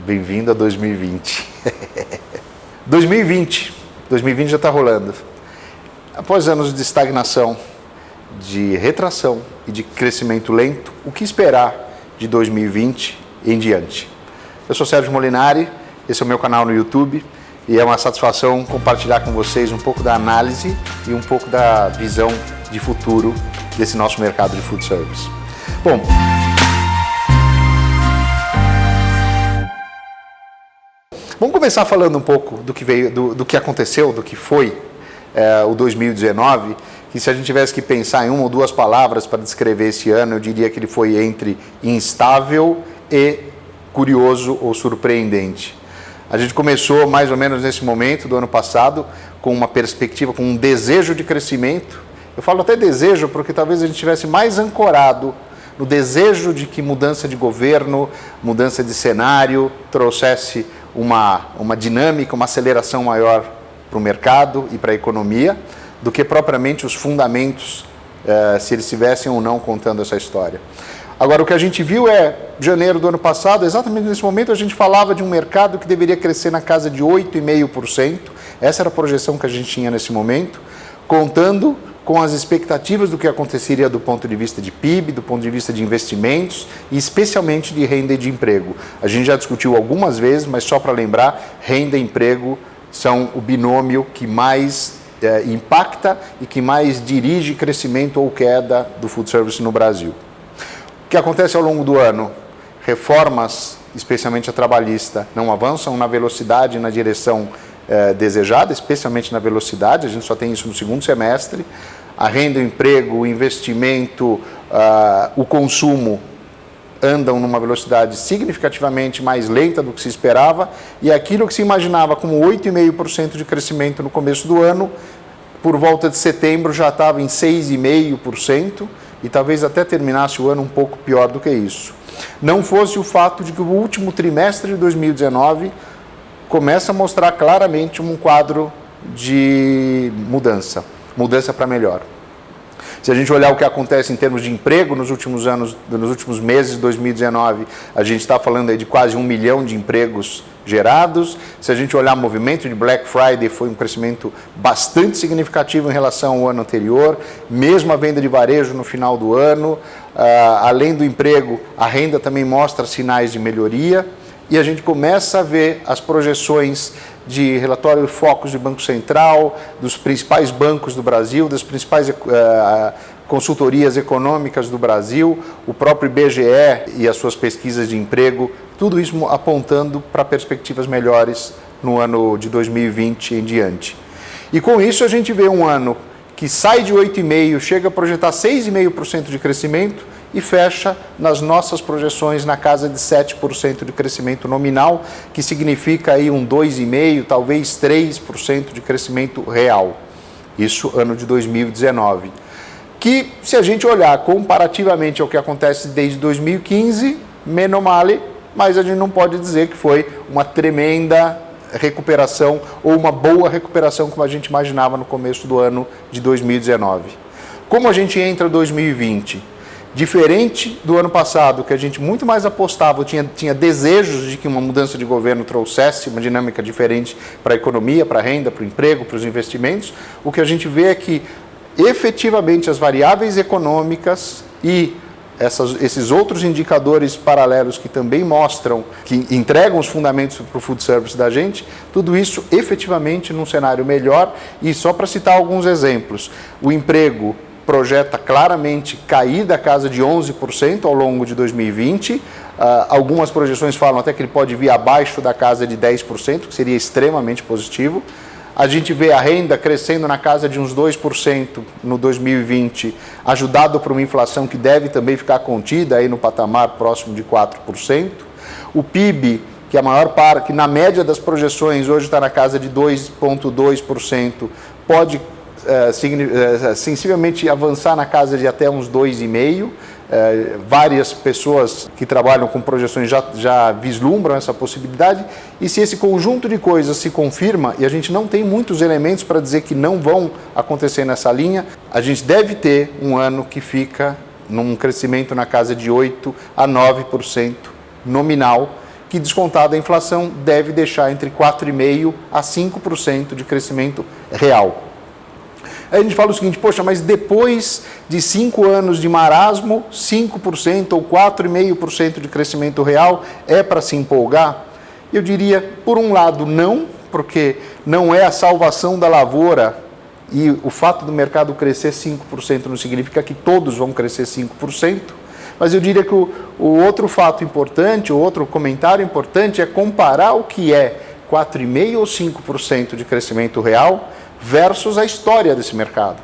Bem-vindo a 2020. 2020 já está rolando. Após anos de estagnação, de retração e de crescimento lento, o que esperar de 2020 em diante? Eu sou Sérgio Molinari, esse é o meu canal no YouTube e é uma satisfação compartilhar com vocês um pouco da análise e um pouco da visão de futuro desse nosso mercado de food service. Bom, vamos começar falando um pouco do que veio, do que aconteceu, do que foi o 2019, que se a gente tivesse que pensar em uma ou duas palavras para descrever esse ano, eu diria que ele foi entre instável e curioso ou surpreendente. A gente começou mais ou menos nesse momento do ano passado com uma perspectiva, com um desejo de crescimento. Eu falo até desejo porque talvez a gente estivesse mais ancorado no desejo de que mudança de governo, mudança de cenário trouxesse uma dinâmica, uma aceleração maior para o mercado e para a economia, do que propriamente os fundamentos, se eles estivessem ou não contando essa história. Agora, o que a gente viu janeiro do ano passado, exatamente nesse momento, a gente falava de um mercado que deveria crescer na casa de 8,5%. Essa era a projeção que a gente tinha nesse momento, contando com as expectativas do que aconteceria do ponto de vista de PIB, do ponto de vista de investimentos e especialmente de renda e de emprego. A gente já discutiu algumas vezes, mas só para lembrar, renda e emprego são o binômio que mais impacta e que mais dirige crescimento ou queda do food service no Brasil. O que acontece ao longo do ano? Reformas, especialmente a trabalhista, não avançam na velocidade e na direção desejada, especialmente na velocidade, a gente só tem isso no segundo semestre. A renda, o emprego, o investimento, o consumo andam numa velocidade significativamente mais lenta do que se esperava, e aquilo que se imaginava como 8,5% de crescimento no começo do ano, por volta de setembro já estava em 6,5%, e talvez até terminasse o ano um pouco pior do que isso. Não fosse o fato de que o último trimestre de 2019 começa a mostrar claramente um quadro de mudança para melhor. Se a gente olhar o que acontece em termos de emprego nos últimos meses de 2019, a gente está falando aí de quase 1 milhão de empregos gerados. Se a gente olhar o movimento de Black Friday, foi um crescimento bastante significativo em relação ao ano anterior, mesmo a venda de varejo no final do ano. Além do emprego, a renda também mostra sinais de melhoria. E a gente começa a ver as projeções de relatório de focos do Banco Central, dos principais bancos do Brasil, das principais consultorias econômicas do Brasil, o próprio IBGE e as suas pesquisas de emprego, tudo isso apontando para perspectivas melhores no ano de 2020 em diante. E com isso a gente vê um ano que sai de 8,5%, chega a projetar 6,5% de crescimento, e fecha nas nossas projeções na casa de 7% de crescimento nominal, que significa aí um 2,5%, talvez 3% de crescimento real. Isso ano de 2019. Que, se a gente olhar comparativamente ao que acontece desde 2015, meno male, mas a gente não pode dizer que foi uma tremenda recuperação ou uma boa recuperação como a gente imaginava no começo do ano de 2019. Como a gente entra em 2020? Diferente do ano passado, que a gente muito mais apostava, tinha desejos de que uma mudança de governo trouxesse uma dinâmica diferente para a economia, para a renda, para o emprego, para os investimentos, o que a gente vê é que, efetivamente, as variáveis econômicas e esses outros indicadores paralelos que também mostram, que entregam os fundamentos para o food service da gente, tudo isso efetivamente num cenário melhor. E só para citar alguns exemplos, o emprego projeta claramente cair da casa de 11% ao longo de 2020. Algumas projeções falam até que ele pode vir abaixo da casa de 10%, que seria extremamente positivo. A gente vê a renda crescendo na casa de uns 2% no 2020, ajudado por uma inflação que deve também ficar contida aí no patamar próximo de 4%. O PIB, que a maior parte, que na média das projeções hoje está na casa de 2,2%, pode sensivelmente avançar na casa de até uns 2,5%. Várias pessoas que trabalham com projeções já vislumbram essa possibilidade, e se esse conjunto de coisas se confirma, e a gente não tem muitos elementos para dizer que não vão acontecer nessa linha, a gente deve ter um ano que fica num crescimento na casa de 8% a 9% nominal, que, descontada a inflação, deve deixar entre 4,5% a 5% de crescimento real. Aí a gente fala o seguinte, poxa, mas depois de 5 anos de marasmo, 5% ou 4,5% de crescimento real é para se empolgar? Eu diria, por um lado, não, porque não é a salvação da lavoura e o fato do mercado crescer 5% não significa que todos vão crescer 5%, mas eu diria que o outro fato importante, o outro comentário importante é comparar o que é 4,5% ou 5% de crescimento real versus a história desse mercado.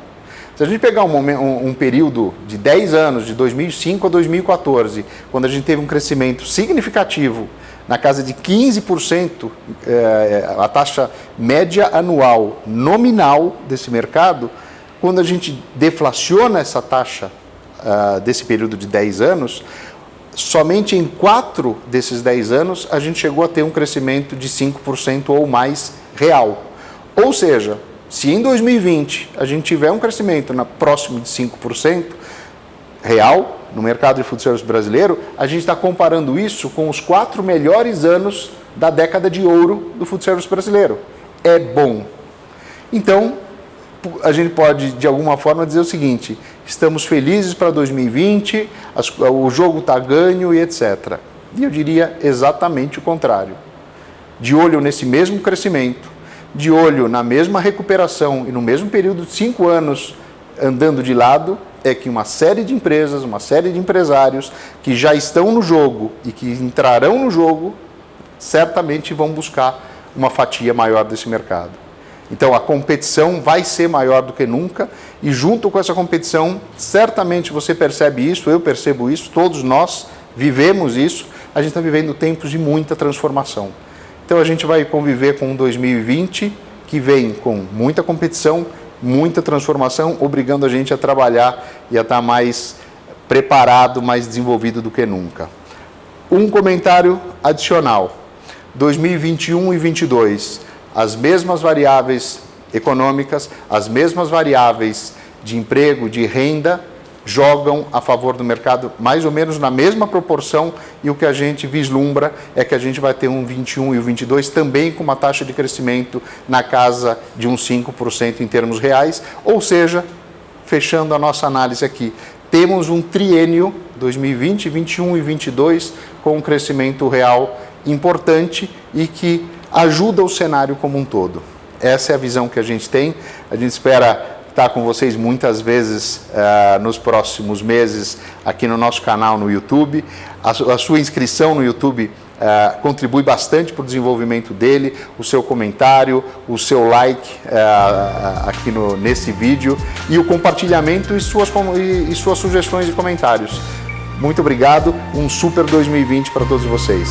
Se a gente pegar um período de 10 anos, de 2005 a 2014, quando a gente teve um crescimento significativo, na casa de 15%, a taxa média anual nominal desse mercado, quando a gente deflaciona essa taxa desse período de 10 anos, somente em 4 desses 10 anos a gente chegou a ter um crescimento de 5% ou mais real. Ou seja, se em 2020 a gente tiver um crescimento próximo de 5% real no mercado de food service brasileiro, a gente está comparando isso com os 4 melhores anos da década de ouro do food service brasileiro. É bom. Então, a gente pode, de alguma forma, dizer o seguinte, estamos felizes para 2020, o jogo está ganho e etc. E eu diria exatamente o contrário. De olho nesse mesmo crescimento, de olho na mesma recuperação e no mesmo período de 5 anos andando de lado, é que uma série de empresas, uma série de empresários que já estão no jogo e que entrarão no jogo, certamente vão buscar uma fatia maior desse mercado. Então a competição vai ser maior do que nunca e junto com essa competição, certamente você percebe isso, eu percebo isso, todos nós vivemos isso, a gente está vivendo tempos de muita transformação. Então a gente vai conviver com um 2020 que vem com muita competição, muita transformação, obrigando a gente a trabalhar e a estar mais preparado, mais desenvolvido do que nunca. Um comentário adicional. 2021 e 2022, as mesmas variáveis econômicas, as mesmas variáveis de emprego, de renda, jogam a favor do mercado mais ou menos na mesma proporção e o que a gente vislumbra é que a gente vai ter um 21 e o 22 também com uma taxa de crescimento na casa de uns 5% em termos reais, ou seja, fechando a nossa análise aqui, temos um triênio 2020, 21 e 22 com um crescimento real importante e que ajuda o cenário como um todo. Essa é a visão que a gente tem, a gente espera estar com vocês muitas vezes nos próximos meses aqui no nosso canal no YouTube. A sua inscrição no YouTube contribui bastante para o desenvolvimento dele, o seu comentário, o seu like aqui nesse vídeo e o compartilhamento e suas sugestões e comentários. Muito obrigado, um super 2020 para todos vocês.